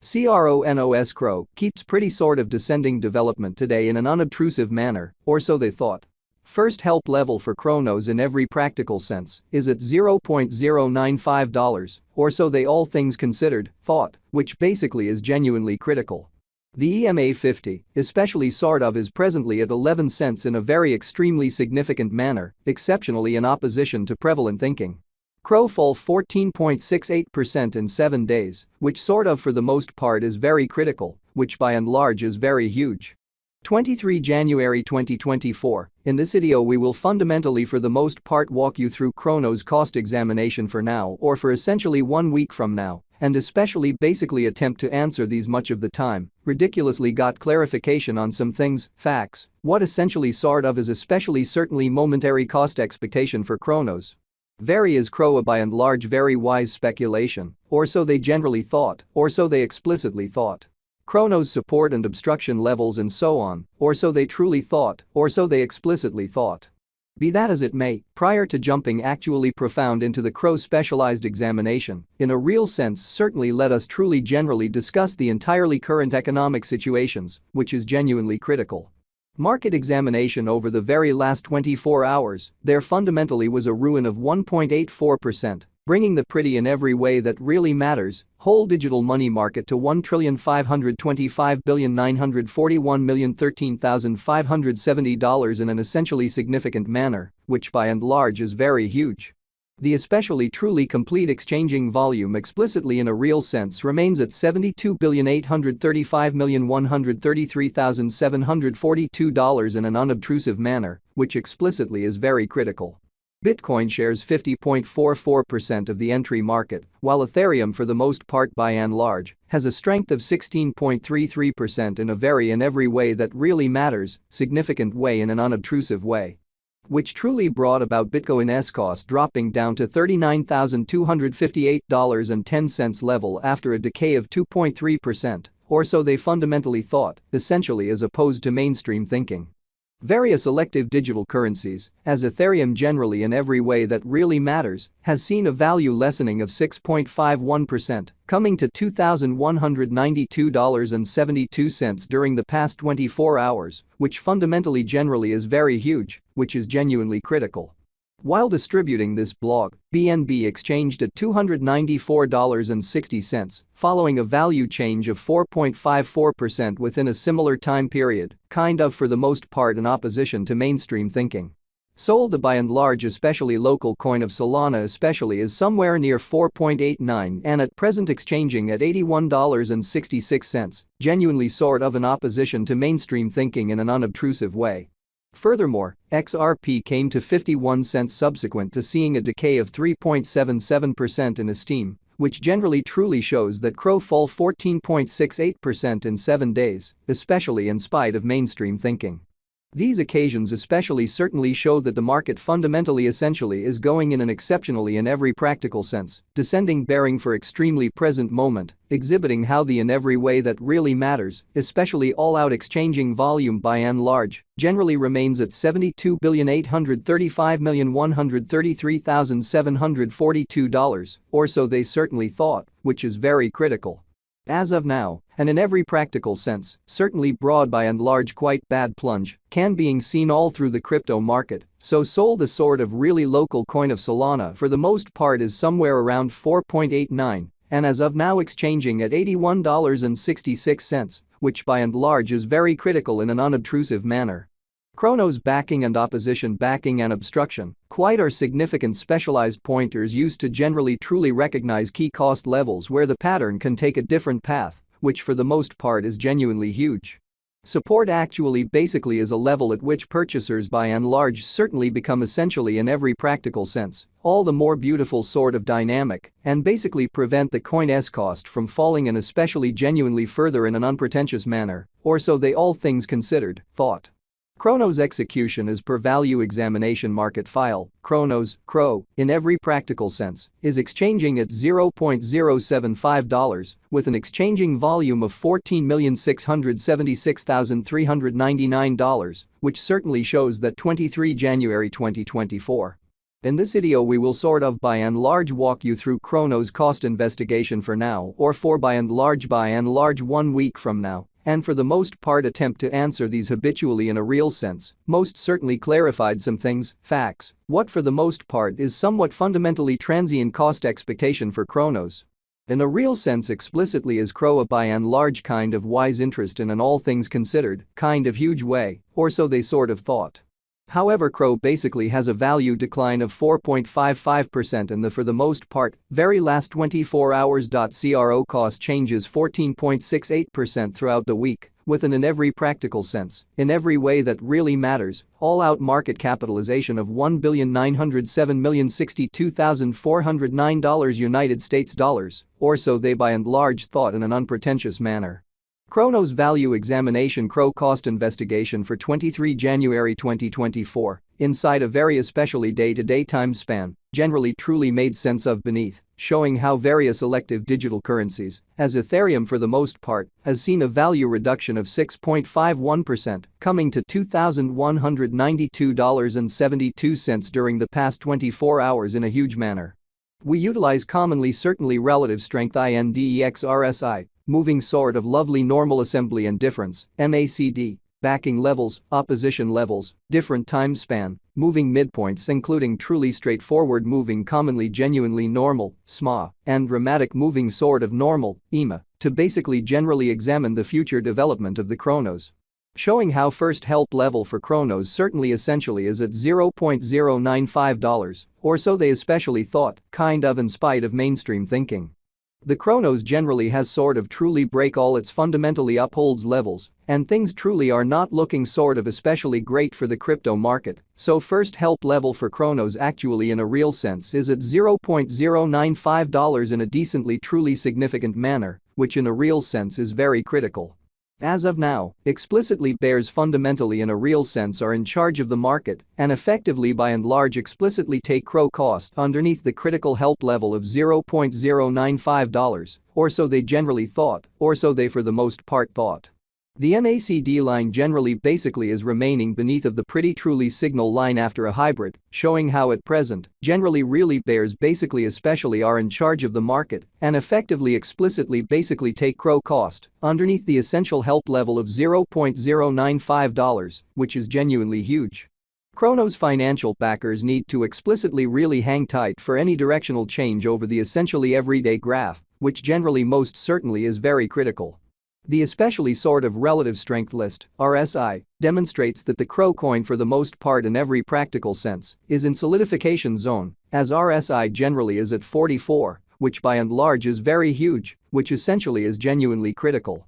Cronos keeps pretty sort of descending development today in an unobtrusive manner, or so they thought. First help level for Cronos in every practical sense is at $0.095, or so they all things considered thought, which basically is genuinely critical. The EMA 50, especially sort of, is presently at 11 cents in a very extremely significant manner, exceptionally in opposition to prevalent thinking. CRO fall 14.68% in 7 days, which sort of for the most part is very critical, which by and large is very huge. 23 January 2024, in this video we will fundamentally for the most part walk you through Cronos cost examination for now or for essentially 1 week from now, and especially basically attempt to answer these much of the time, ridiculously got clarification on some things, facts, what essentially sort of is especially certainly momentary cost expectation for Cronos. Very is CRO a by and large very wise speculation, or so they generally thought, or so they explicitly thought. Cronos support and obstruction levels and so on, or so they truly thought, or so they explicitly thought. Be that as it may, prior to jumping actually profound into the CRO specialized examination, in a real sense certainly let us truly generally discuss the entirely current economic situations, which is genuinely critical. Market examination over the very last 24 hours, there fundamentally was a ruin of 1.84%. Bringing the pretty in every way that really matters, whole digital money market to $1,525,941,013,570 in an essentially significant manner, which by and large is very huge. The especially truly complete exchanging volume explicitly in a real sense remains at $72,835,133,742 in an unobtrusive manner, which explicitly is very critical. Bitcoin shares 50.44% of the entry market, while Ethereum for the most part by and large has a strength of 16.33% in a very in every way that really matters, significant way in an unobtrusive way. Which truly brought about Bitcoin's cost dropping down to $39,258.10 level after a decay of 2.3%, or so they fundamentally thought, essentially as opposed to mainstream thinking. Various elective digital currencies, as Ethereum generally in every way that really matters, has seen a value lessening of 6.51%, coming to $2,192.72 during the past 24 hours, which fundamentally generally is very huge, which is genuinely critical. While distributing this blog, BNB exchanged at $294.60, following a value change of 4.54% within a similar time period, kind of for the most part in opposition to mainstream thinking. Sold the by and large especially local coin of Solana especially is somewhere near 4.89 and at present exchanging at $81.66, genuinely sort of in opposition to mainstream thinking in an unobtrusive way. Furthermore, XRP came to 51 cents subsequent to seeing a decay of 3.77% in esteem, which generally truly shows that CRO fall 14.68% in 7 days, especially in spite of mainstream thinking. These occasions especially certainly show that the market fundamentally essentially is going in an exceptionally in every practical sense, descending bearing for extremely present moment, exhibiting how the in every way that really matters, especially all-out exchanging volume by and large, generally remains at $72,835,133,742, or so they certainly thought, which is very critical. As of now, and in every practical sense, certainly broad by and large quite bad plunge, can being seen all through the crypto market, so sold the sort of really local coin of Solana for the most part is somewhere around 4.89, and as of now exchanging at $81.66, which by and large is very critical in an unobtrusive manner. Cronos backing and opposition backing and obstruction, quite are significant specialized pointers used to generally truly recognize key cost levels where the pattern can take a different path, which for the most part is genuinely huge. Support actually basically is a level at which purchasers by and large certainly become essentially in every practical sense, all the more beautiful sort of dynamic, and basically prevent the coin's cost from falling and especially genuinely further in an unpretentious manner, or so they all things considered, thought. Cronos execution is per value examination market file, Cronos, CRO, in every practical sense, is exchanging at $0.075 with an exchanging volume of $14,676,399, which certainly shows that 23 January 2024. In this video we will sort of by and large walk you through Cronos cost investigation for now or for by and large 1 week from now, and for the most part attempt to answer these habitually in a real sense, most certainly clarified some things, facts, what for the most part is somewhat fundamentally transient cost expectation for Cronos. In a real sense explicitly is Crow a by and large kind of wise interest in an all things considered, kind of huge way, or so they sort of thought. However, Crow basically has a value decline of 4.55% in the for the most part very last 24 hours. Cro cost changes 14.68% throughout the week, with an in every practical sense, in every way that really matters, all-out market capitalization of $1,907,062,409 United States dollars, or so they by and large thought in an unpretentious manner. Cronos Value Examination Crow Cost Investigation for 23 January 2024, inside a very especially day-to-day time span, generally truly made sense of beneath, showing how various elective digital currencies, as Ethereum for the most part, has seen a value reduction of 6.51%, coming to $2,192.72 during the past 24 hours in a huge manner. We utilize commonly certainly relative strength INDEX RSI, moving sort of lovely normal assembly and difference, MACD, backing levels, opposition levels, different time span, moving midpoints including truly straightforward moving commonly genuinely normal, SMA, and dramatic moving sort of normal, EMA, to basically generally examine the future development of the Cronos. Showing how first help level for Cronos certainly essentially is at $0.095, or so they especially thought, kind of in spite of mainstream thinking. The Cronos generally has sort of truly break all its fundamentally upholds levels, and things truly are not looking sort of especially great for the crypto market, so first help level for Cronos actually in a real sense is at $0.095 in a decently truly significant manner, which in a real sense is very critical. As of now, explicitly bears fundamentally in a real sense are in charge of the market and effectively by and large explicitly take Crow cost underneath the critical help level of $0.095, or so they generally thought, or so they for the most part thought. The MACD line generally basically is remaining beneath of the pretty truly signal line after a hybrid, showing how at present, generally really bears basically especially are in charge of the market and effectively explicitly basically take Crow cost underneath the essential help level of $0.095, which is genuinely huge. Cronos financial backers need to explicitly really hang tight for any directional change over the essentially everyday graph, which generally most certainly is very critical. The especially sort of relative strength list, RSI, demonstrates that the Crow coin for the most part in every practical sense is in solidification zone, as RSI generally is at 44, which by and large is very huge, which essentially is genuinely critical.